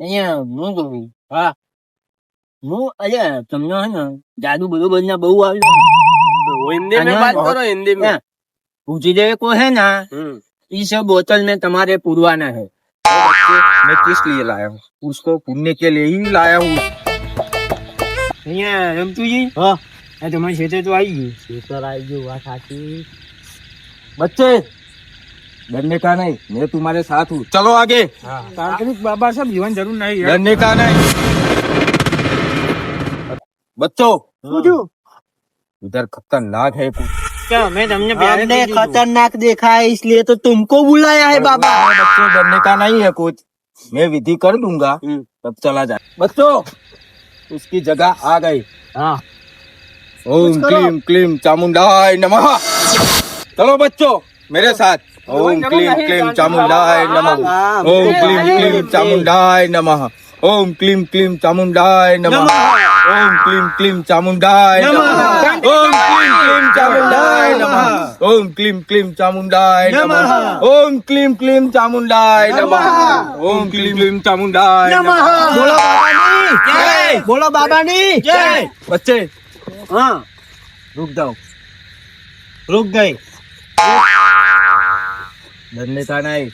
અહીંયા હું કહું હા હું અરે તમને હે ને જાદુ બરોબર ના બહુ આવ્યું हिंदी में बात करो हिंदी में पूछी दे को है ना इस बोतल में तुम्हारे पुरवाना है बच्चे मैं किस लिए लाया हूँ उसको पुण्य के लिए ही लाया हूँ અહીંયા રમતુજી હા તમારી ખેતર તો આવી ગયું ખેતર આવી ગયું વાત સાચી बच्चे डरने का नहीं मैं तुम्हारे साथ हूँ चलो आगे तांत्रिक बाबा सब जीवन जरूर नहीं है डरने का नहीं बच्चों उधर खतरनाक है कुछ क्या मैं तुमने हमने खतरनाक देखा है इसलिए तो तुमको बुलाया है बाबा। बच्चों डरने का नहीं है कुछ मैं विधि कर दूंगा तब चला जाए बच्चों उसकी जगह आ गई हाँ ओम क्लीम क्लीम चामुंडाय नमः चलो बच्चों मेरे साथ ओम क्लीम क्लीम चामुंडाय नमः ओम क्लीम क्लीम चामुंडाय नमः ओम क्लीम क्लीम चामुंडाय नमः ओम क्लीम क्लीम चामुंडाय नमः ओम क्लीम क्लीम चामुंडाय नमः ओम क्लीम क्लीम चामुंडाय नमः ओम क्लीम क्लीम चामुंडाय नमः ओम क्लीम क्लीम चामुंडाय नमः बोलो बाबा नी जय, बोलो बाबा नी जय। बच्चे हाँ रुक जाओ रुक गए। डरने का नहीं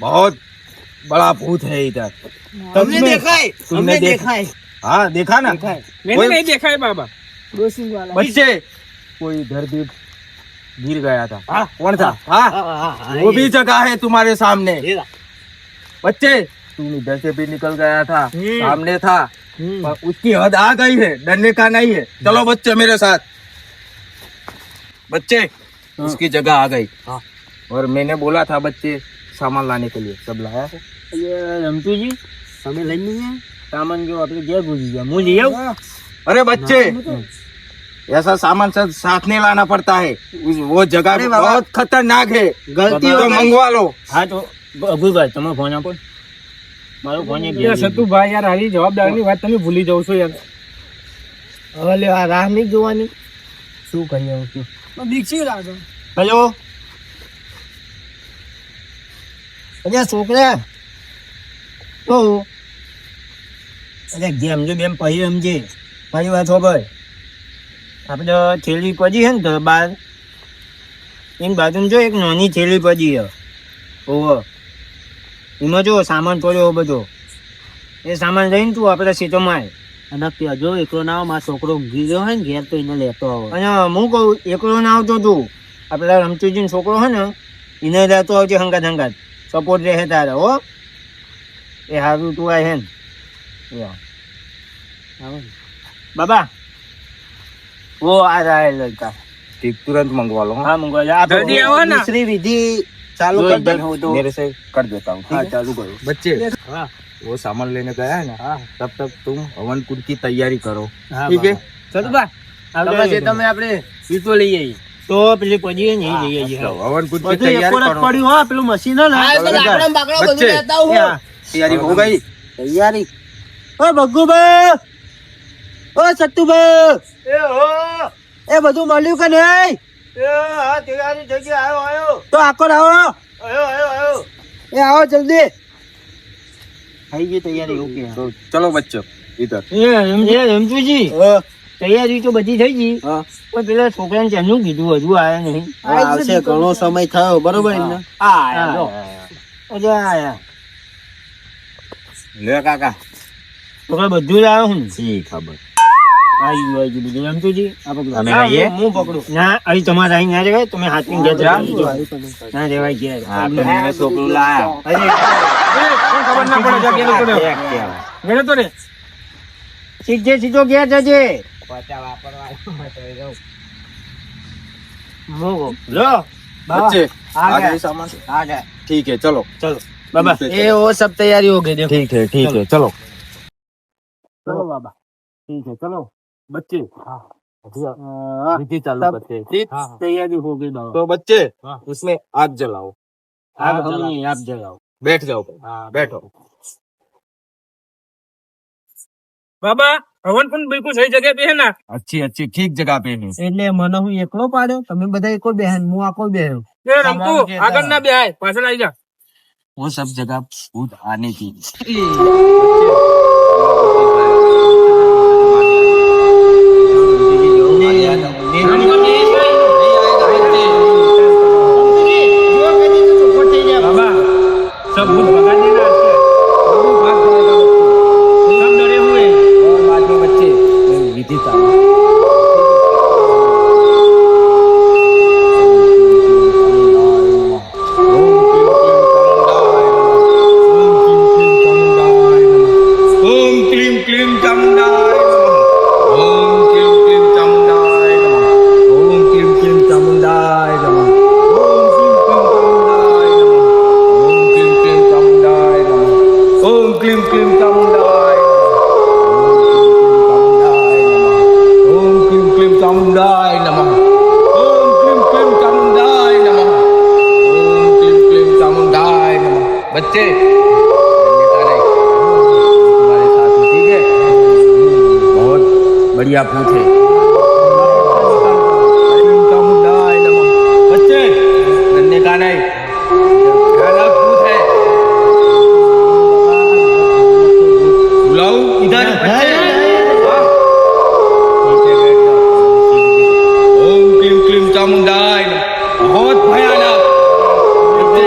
बहुत बड़ा भूत है इधर हमने देखा है, हमने देखा है। हाँ देखा ना मैंने नहीं देखा है बाबा बच्चे कोई इधर भी गिर गया था कौन था हाँ वो भी जगह है तुम्हारे सामने बच्चे तुम इधर से भी निकल गया था सामने था पर उसकी हद आ गई है डरने का नहीं है चलो बच्चे मेरे साथ बच्चे उसकी जगह आ गई और मैंने बोला था बच्चे सामान लाने के लिए सब लाया है રમતુજી તમે લઈ નહીં સામાન જો આપણે ઘેર ભૂલી ગયા હું લઈ આવું अरे बच्चे ऐसा सामान सब साथ नहीं लाना पड़ता है वो जगह बहुत खतरनाक है गलती तो मंगवा लो હા તો અભુભાઈ તમે ફોન આપો મારો ફોન એક यार सत्तू भाई यार हारी जवाबदारी बात તમે ભૂલી જાવ છો યાર હવે લે આ રાહ નહીં જોવાની શું કરીએ હું શું દીક્ષી લાગો હેલો અરે છોકરા તો અરે જેમ જો બેમ પછી સમજે મારી વાત ખબર આપણે થેલી પડી છે ને ઘર બહાર એની બાજુમાં જો એક નાની થેલી પડી છે ઓહો એમાં જો સામાન પડ્યો બધો એ સામાન લઈને તું આપણે સીટોમાં આય અને જો એકલો ના આવો, મારો છોકરો ઊંઘી ગયો હોય ને ઘેર તો એને લેતો આવો. અને હું કહું એકલો ના આવતો તું આપણા રમતુજીનો છોકરો હોય ને એને લેતો આવજે હંગાત હંગાત સપોર્ટ રહે તારે હો એ સારું તું આય હે ને बाबा वो आ रहा है लड़का ठीक तुरंत मंगवा लो हाँ मंगवा लो आप जल्दी आओ ना दूसरी विधि चालू कर दे हो तो मेरे से कर देता हूँ हाँ चालू करो बच्चे हाँ वो सामान लेने गया है ना हाँ तब तक तुम हवन कुंड की तैयारी करो हाँ ठीक है चलो बा તમે આપણે સીટો લઈ આવીએ તો પેલી પડી ને એ લઈ આવીએ हवन कुंड की બધું तैयारी એકોરત करो પડ્યું હો પેલું મશીન હે ને बच्चे तैयारी हो गई તૈયારી ઓ બગ્ગુભાઈ ઓ સત્તુભાઈ એ બધું મળ્યું કે નહીં હા તૈયારી થઈ ગઈ આવ્યો આવ્યો તો આખો આવો આવ્યો એ આવો જલ્દી થઈ ગઈ તૈયારી ઓકે तो चलो बच्चों इधर એ રમતુજી તૈયારી તો બધી થઈ ગઈ પણ પેલા છોકરાને તેમનું કીધું હજુ આવ્યા નહીં આવશે ઘણો સમય થયો બરોબર એમને આયા ले काका છોકરા બધું જ આવ્યો હું जी खबर આવી ગયું બધું રમતુજી આ પકડો અમે હા, આવીએ? હું પકડું ના અહીં તમારે અહીં ના રહેવાય તમે હાથની ઘેર ના રહેવાય ઘેર मैंने छोकरू लाया અરે ખબર ના પડે જા કેનો પડ્યો મેરે તો રે સીધે સીધો ઘેર જજે મોગો લો बच्चे आ आ गया। गए सामान आ गया ठीक है चलो चलो बाबा એ ઓ સબ તૈયારી હો ગઈ देखो ठीक है चलो चलो बाबा ठीक है चलो बच्चे हाँ विधि चालू तब- करते हैं ठीक तैयारी हो गई बाबा तो बच्चे हाँ। उसमें आग जलाओ आप नहीं आप जलाओ बैठ जाओ हाँ बैठो બાબા હવન પણ બિલકુલ સહી જગ્યા पे है ना अच्छी अच्छी ठीक जगह पे है એટલે મને હું એકલો પાડ્યો તમે બધા એકો બેહન હું આકો બેહ્યો એ રમતું આગળ ના બેહાય પાછળ આવી જા वो सब जगह भूत आने की बाबा सब भूत भगा देना सब भाग जाएगा बच्चे सब डरे हुए और बाद में बच्चे विधि का ओम क्लीम क्लीम चामुंडाय नमः ओम क्लीम क्लीम चामुंडाय नमः ओम क्लीम क्लीम चामुंडाय नमः ओम क्लीम क्लीम चामुंडाय नमः ओम क्लीम क्लीम चामुंडाय नमः ओम क्लीम क्लीम चामुंडाय नमः ओम क्लीम क्लीम चामुंडाय नमः बच्चे तुम्हारे साथ हो, ठीक है बहुत बढ़िया भूत है चामुंडाय नमः बच्चे डरने का नहीं भयानक भूत है बुलाओ इधर बच्चे हाँ। ठीक है, बैठ जाओ। ओम क्लीम क्लीम चामुंडाय नमः बहुत भयानक बच्चे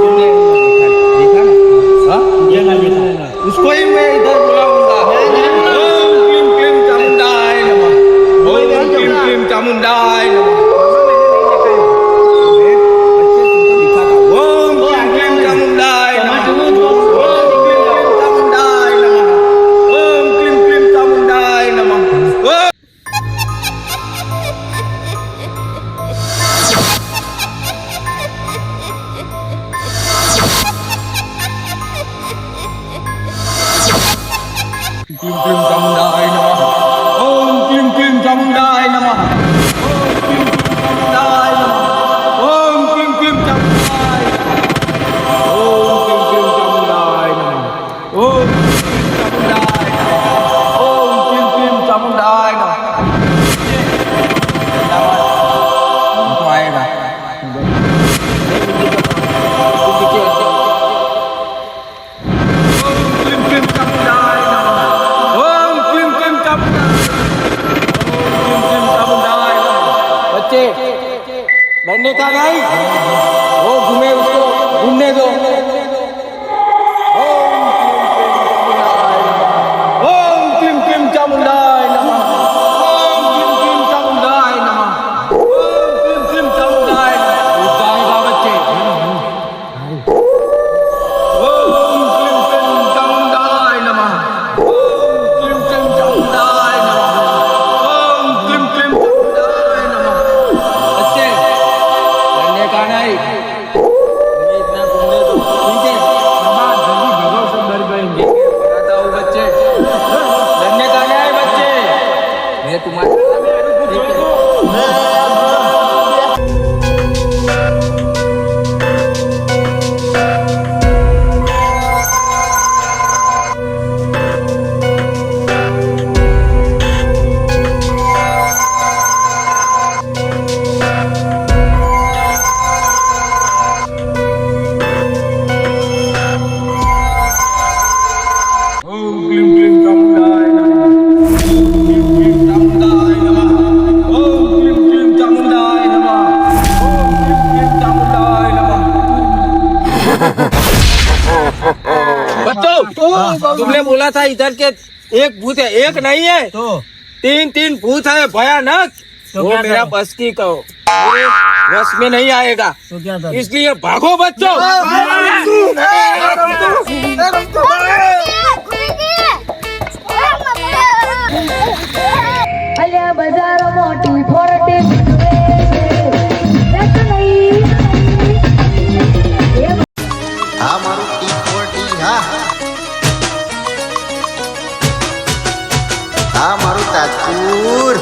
तुमने देखा ना हाँ? उसको ही मैं इधर बुलाऊंगा ओम क्लीम क्लीम चामुंडाय नमः ओम क्लीम क्लीम चामुंडाय नमः ओम क्लीम क्लीम चामुंडाय नमः ओम क्लीम क्लीम चामुंडाय नमः ओम क्लीम क्लीम चामुंडाय नमः ओम क्लीम क्लीम चामुंडाय नमः ओम क्लीम क्लीम चामुंडाय ओम क्लीम क्लीम चामुंडाय नमः तो आएगा ओम क्लीम क्लीम चामुंडाय नमः ओम क्लीम क्लीम चामुंडाय नमः बच्चे डरने का नहीं वो घूमे उसको घूमने दो ओम क्लीम क्लीम चामुंडाय नमः ओम क्लीम क्लीम चामुंडाय नमः ओम क्लीम क्लीम चामुंडाय नमः उठ जाएगा बच्चे ओम क्लीम क्लीम चामुंडाय नमः ओम क्लीम क्लीम चामुंडाय नमः ओम क्लीम क्लीम चामुंडाय नमः बच्चे डरने का नहीं तुम्हें इतना घूमने दो ठीक है बाबा जल्दी भगो सब डर गएंगे बताता हूँ बच्चे डरने का नहीं बच्चे मैं तुम्हारे ठीक है ओम क्लीम क्लीम चामुंडाय नमः ओम क्लीम क्लीम चामुंडाय नमः ओम क्लीम क्लीम चामुंडाय नमः ओम क्लीम क्लीम चामुंडाय नमः बच्चों तुमने बोला था इधर के एक भूत है एक नहीं है तो तीन भूत है भयानक तो वो क्या मेरा करें? बस की कहो मेरे बस में नहीं आएगा तो क्या करें? इसलिए भागो बच्चों અલ્યા બજારો મોટી ફોરટી હા મારું T40 હા હા મારું તાજપુર